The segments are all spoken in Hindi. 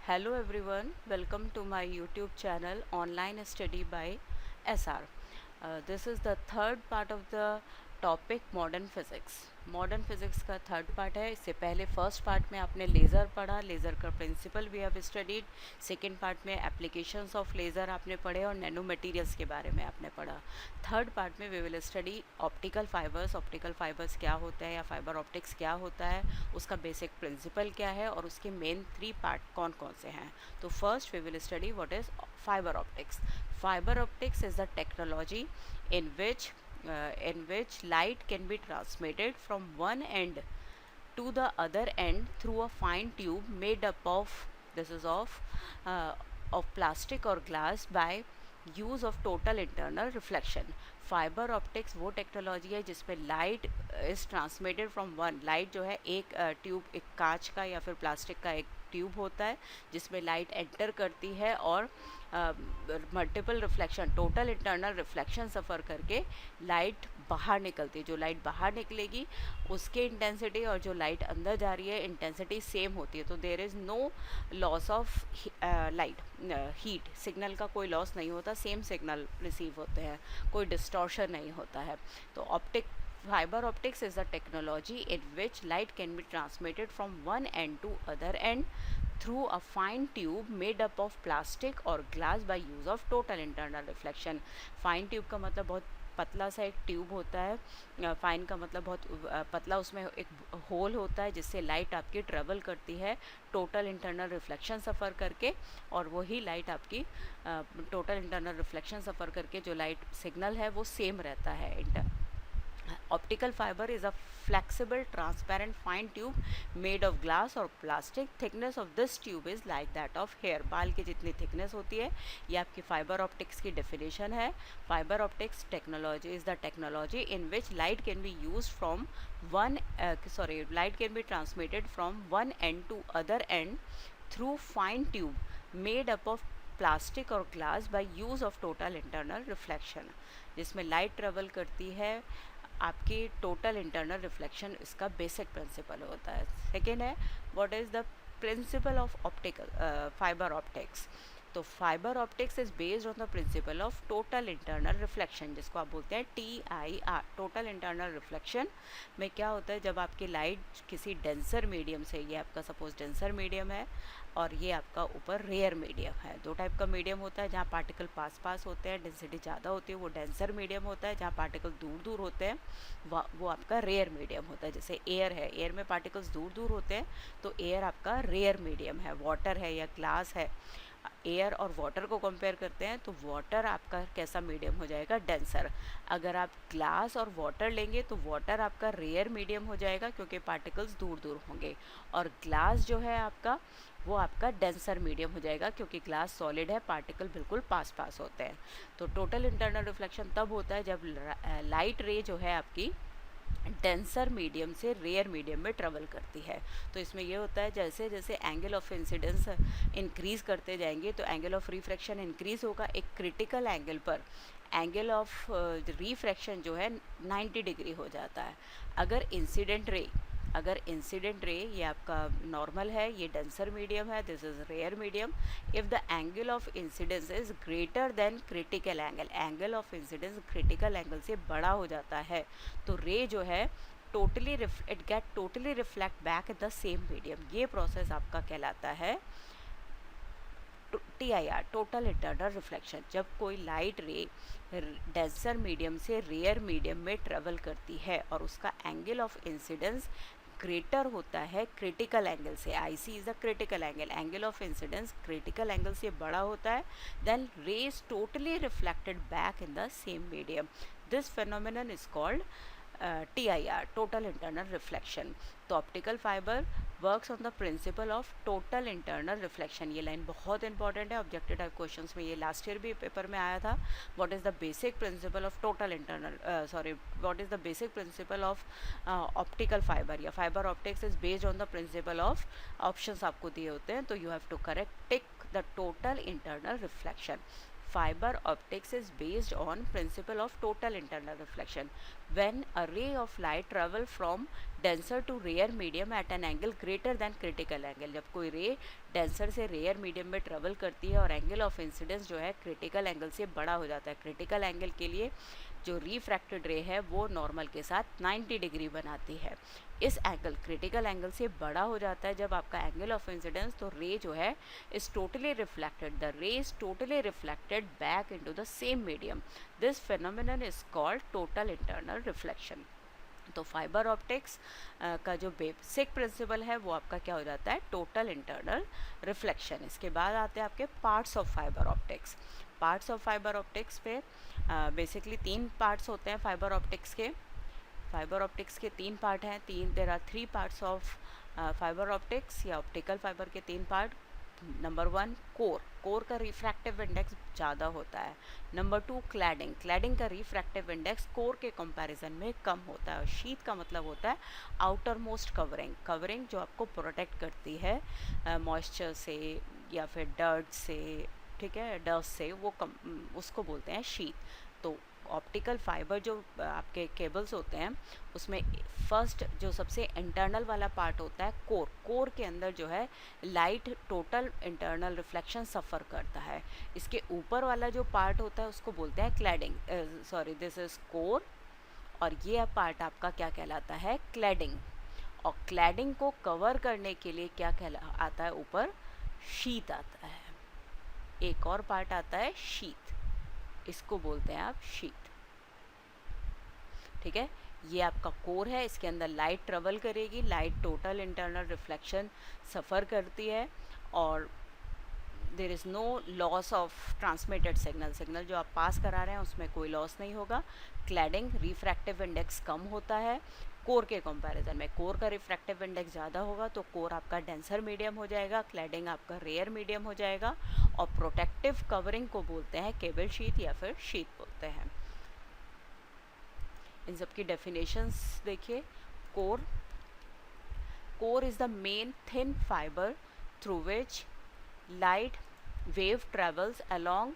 Hello everyone, welcome to my YouTube channel Online Study by SR. This is the third part of the topic Modern Physics. Modern physics का थर्ड पार्ट है. इससे पहले फर्स्ट पार्ट में आपने लेज़र पढ़ा, लेज़र का principle we have studied. Second part में एप्लीकेशंस ऑफ लेज़र आपने पढ़े और नैनो मटेरियल्स के बारे में आपने पढ़ा. थर्ड पार्ट में we will study optical fibres. Optical fibres क्या होता है या फाइबर ऑप्टिक्स क्या होता है, उसका बेसिक प्रिंसिपल क्या है और उसके मेन थ्री पार्ट कौन कौन से हैं. तो first we will study what is fibre optics. Fiber optics is the technology in which light can be transmitted from one end to the other end through a fine tube made up of uh, of plastic or glass by use of total internal reflection. Fibre optics वो टेक्नोलॉजी है जिसमें light is transmitted from one. Light जो है एक ट्यूब, एक कांच का या फिर प्लास्टिक का एक ट्यूब होता है जिसमें लाइट एंटर करती है और multiple reflection, total internal reflection suffer करके लाइट बाहर निकलती है. जो लाइट बाहर निकलेगी उसके इंटेंसिटी और जो लाइट अंदर जा रही है इंटेंसिटी सेम होती है. तो there is no loss of light, heat signal का कोई लॉस नहीं होता. सेम सिग्नल रिसीव होते हैं, कोई डिस्टॉर्शन नहीं होता है. तो fiber optics is a technology in which light can be transmitted from one end to other end through a fine tube made up of plastic or glass by use of total internal reflection. fine tube का मतलब बहुत पतला सा एक ट्यूब होता है. फाइन का मतलब बहुत पतला, उसमें एक होल होता है जिससे लाइट आपकी ट्रेवल करती है टोटल इंटरनल रिफ्लेक्शन सफ़र करके, और वही लाइट आपकी टोटल इंटरनल रिफ्लेक्शन सफ़र करके जो लाइट सिग्नल है वो सेम रहता है. Optical fiber is a flexible, transparent, fine tube made of glass or plastic. Thickness of this tube is like that of hair. बाल की जितनी thickness होती है, ये आपकी fiber optics की definition है. Fiber optics technology is the technology in which light can be used from light can be transmitted from one end to other end through fine tube made up of plastic और glass by use of total internal reflection. जिसमें लाइट ट्रेवल करती है आपकी टोटल इंटरनल रिफ्लेक्शन, इसका बेसिक प्रिंसिपल होता है. सेकेंड है what is the principle of optical fibre optics. तो fibre optics is based on the principle of total internal reflection, जिसको आप बोलते हैं TIR. टोटल इंटरनल रिफ्लेक्शन में क्या होता है, जब आपकी लाइट किसी डेंसर मीडियम से, ये आपका सपोज डेंसर मीडियम है और ये आपका ऊपर रेयर मीडियम है. दो टाइप का मीडियम होता है. जहाँ पार्टिकल पास होते हैं, डेंसिटी ज़्यादा होती है, वो डेंसर मीडियम होता है. जहाँ पार्टिकल दूर होते हैं वो आपका रेयर मीडियम होता है. जैसे एयर है, एयर में पार्टिकल्स दूर होते हैं तो एयर आपका रेयर मीडियम है. वाटर है या ग्लास है, एयर और वाटर को कंपेयर करते हैं तो वाटर आपका कैसा मीडियम हो जाएगा, डेंसर. अगर आप ग्लास और वाटर लेंगे तो वाटर आपका रेयर मीडियम हो जाएगा क्योंकि पार्टिकल्स दूर होंगे, और ग्लास जो है आपका वो आपका डेंसर मीडियम हो जाएगा क्योंकि ग्लास सॉलिड है, पार्टिकल बिल्कुल पास होते हैं. तो टोटल इंटरनल रिफ्लेक्शन तब होता है जब लाइट रे जो है आपकी डेंसर मीडियम से रेयर मीडियम में ट्रेवल करती है. तो इसमें ये होता है जैसे जैसे एंगल ऑफ इंसिडेंस इंक्रीज़ करते जाएंगे तो एंगल ऑफ रिफ्रैक्शन इंक्रीज़ होगा. एक क्रिटिकल एंगल पर एंगल ऑफ रिफ्रैक्शन जो है 90 डिग्री हो जाता है. अगर इंसिडेंट रे ये आपका नॉर्मल है, ये डेंसर मीडियम है, this is rare medium. If the angle of incidence is greater than critical angle of incidence critical angle से बड़ा हो जाता है तो रे जो है it get totally reflect back in the same medium. ये प्रोसेस आपका कहलाता है TIR, टोटल इंटरनल रिफ्लेक्शन. जब कोई लाइट रे डेंसर मीडियम से रेयर मीडियम में ट्रेवल करती है और उसका एंगल ऑफ इंसिडेंस ग्रेटर होता है क्रिटिकल एंगल से, IC is the critical angle of incidence critical angle से बड़ा होता है, then rays totally reflected back in the same medium. This phenomenon is called TIR, total internal reflection. तो optical fibre works on the principle of total internal reflection. ये लाइन बहुत इंपॉर्टेंट है, ऑब्जेक्टिव टाइप क्वेश्चंस में ये लास्ट ईयर भी पेपर में आया था. What is the basic principle of total internal what is the basic principle of optical fibre या fibre optics is based on the principle of, options आपको दिए होते हैं तो you have to correct tick the total internal reflection. fiber optics is based on principle of total internal reflection. When a ray of light travel from denser to rare medium at an angle greater than critical angle, जब कोई रे डेंसर से रेयर मीडियम में ट्रेवल करती है और एंगल ऑफ इंसिडेंस जो है क्रिटिकल एंगल से बड़ा हो जाता है, क्रिटिकल एंगल के लिए जो रिफ्रैक्टेड रे है वो नॉर्मल के साथ 90 डिग्री बनाती है। इस एंगल क्रिटिकल एंगल से बड़ा हो जाता है जब आपका एंगल ऑफ इंसिडेंस, तो रे जो है इज टोटली रिफ्लेक्टेड, द रे is totally reflected back into the same medium. This phenomenon is called total internal reflection. तो फाइबर ऑप्टिक्स का जो बेसिक प्रिंसिपल है वो आपका क्या हो जाता है, टोटल इंटरनल रिफ्लेक्शन। इसके बाद आते हैं आपके parts of fibre optics. Parts of fibre optics पे बेसिकली 3 पार्ट्स होते हैं फाइबर ऑप्टिक्स के। फाइबर ऑप्टिक्स के 3 पार्ट हैं, there are 3 parts of fibre optics या ऑप्टिकल फाइबर के 3 पार्ट। नंबर 1 कोर, कोर का रिफ्रैक्टिव इंडेक्स ज़्यादा होता है। नंबर 2 क्लैडिंग, क्लैडिंग का रिफ्रैक्टिव इंडेक्स कोर के कंपैरिजन में कम होता है। और शीथ का मतलब होता है आउटर मोस्ट कवरिंग, कवरिंग जो आपको प्रोटेक्ट करती है मॉइस्चर से या फिर डर्ट से, ठीक है, डस्ट से, वो उसको बोलते हैं शीथ। तो ऑप्टिकल फाइबर जो आपके केबल्स होते हैं उसमें फर्स्ट जो सबसे इंटरनल वाला पार्ट होता है कोर, कोर के अंदर जो है लाइट टोटल इंटरनल रिफ्लेक्शन सफ़र करता है। इसके ऊपर वाला जो पार्ट होता है उसको बोलते हैं cladding, sorry this is core, और ये पार्ट आपका क्या कहलाता है, क्लैडिंग। और क्लैडिंग को कवर करने के लिए क्या आता है ऊपर, शीथ आता है। एक और पार्ट आता है शीथ, इसको बोलते हैं आप शीथ, ठीक है। ये आपका कोर है, इसके अंदर लाइट ट्रेवल करेगी, light total internal reflection suffer करती है और there is no loss of transmitted signal, signal जो आप पास करा रहे हैं उसमें कोई लॉस नहीं होगा। क्लैडिंग रिफ्रैक्टिव इंडेक्स कम होता है कोर के कंपैरिजन में, कोर का रिफ्रैक्टिव इंडेक्स ज़्यादा होगा तो कोर आपका डेंसर मीडियम हो जाएगा, क्लैडिंग आपका रेयर मीडियम हो जाएगा। और प्रोटेक्टिव कवरिंग को बोलते हैं केबल शीथ या फिर शीथ बोलते हैं। इन सब की डेफिनेशंस देखिए। Core, core is the main thin fibre through which light wave travels along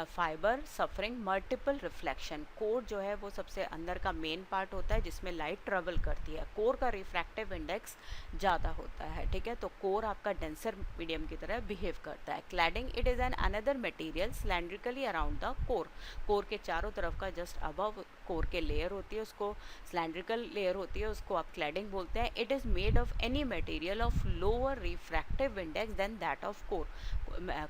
fibre suffering multiple reflection. Core जो है वो सबसे अंदर का मेन पार्ट होता है जिसमें लाइट ट्रेवल करती है, कोर का रिफ्रैक्टिव इंडेक्स ज़्यादा होता है, ठीक है। तो कोर आपका डेंसर मीडियम की तरह बिहेव करता है। Cladding, it is an another material cylindrically around the core, core के चारों तरफ का जस्ट अबव कोर के लेयर होती है उसको सिलेंड्रिकल लेयर होती है, उसको आप क्लैडिंग बोलते हैं। It is made of any material of lower refractive index than that of core.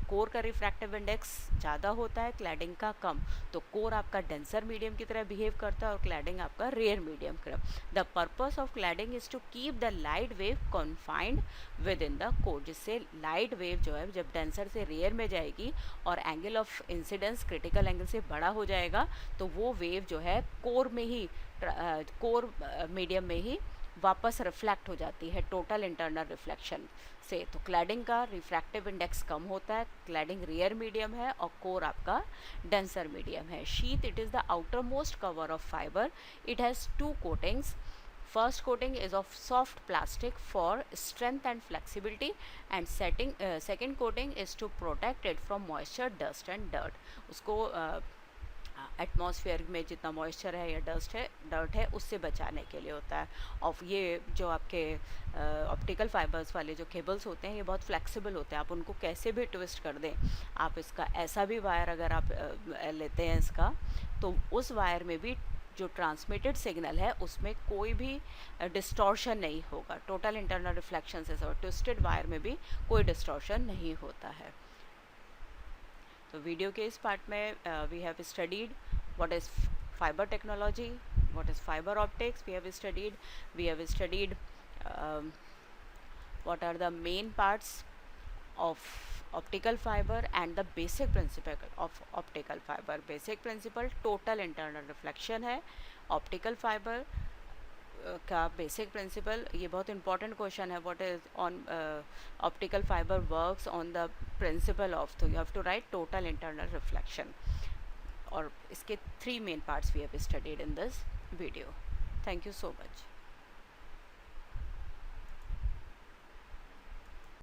Core का रिफ्रैक्टिव इंडेक्स ज़्यादा होता है, क्लैडिंग का कम, तो कोर आपका डेंसर मीडियम की तरह बिहेव करता है और क्लैडिंग आपका रेयर मीडियम की तरह। The purpose of cladding is to keep the light wave confined within the core, जिससे लाइट वेव जो है जब डेंसर से रेयर में जाएगी और angle of incidence critical angle से बड़ा हो जाएगा तो वो वेव जो है कोर में ही, कोर मीडियम में ही वापस रिफ्लेक्ट हो जाती है टोटल इंटरनल रिफ्लेक्शन से। तो क्लैडिंग का रिफ्रैक्टिव इंडेक्स कम होता है, क्लैडिंग रेयर मीडियम है और कोर आपका डेंसर मीडियम है। Sheath, it is the outer most cover of fibre, it has 2 coatings. First coating is of soft plastic for strength and flexibility, and second coating is to protect it from moisture, dust and dirt. उसको एटमॉस्फेयर में जितना मॉइस्चर है या डर्ट है उससे बचाने के लिए होता है। और ये जो आपके ऑप्टिकल फाइबर्स वाले जो केबल्स होते हैं ये बहुत फ्लेक्सिबल होते हैं, आप उनको कैसे भी ट्विस्ट कर दें। आप इसका ऐसा भी वायर अगर आप लेते हैं इसका, तो उस वायर में भी जो ट्रांसमिटेड सिग्नल है उसमें कोई भी डिस्टॉर्शन नहीं होगा, टोटल इंटरनल रिफ्लेक्शन से सब। ट्विस्टेड वायर में भी कोई डिस्टॉर्शन नहीं होता है। तो वीडियो के इस पार्ट में we have studied what is fibre technology, what is fibre optics, we have studied what are the main parts of optical fiber and the basic principle of optical fiber. Basic principle total internal reflection है। optical fiber का basic principle, ये बहुत important question है, what is on optical fiber works on the principle of, so you have to write total internal reflection, और इसके 3 main parts we have studied in this video. Thank you so much.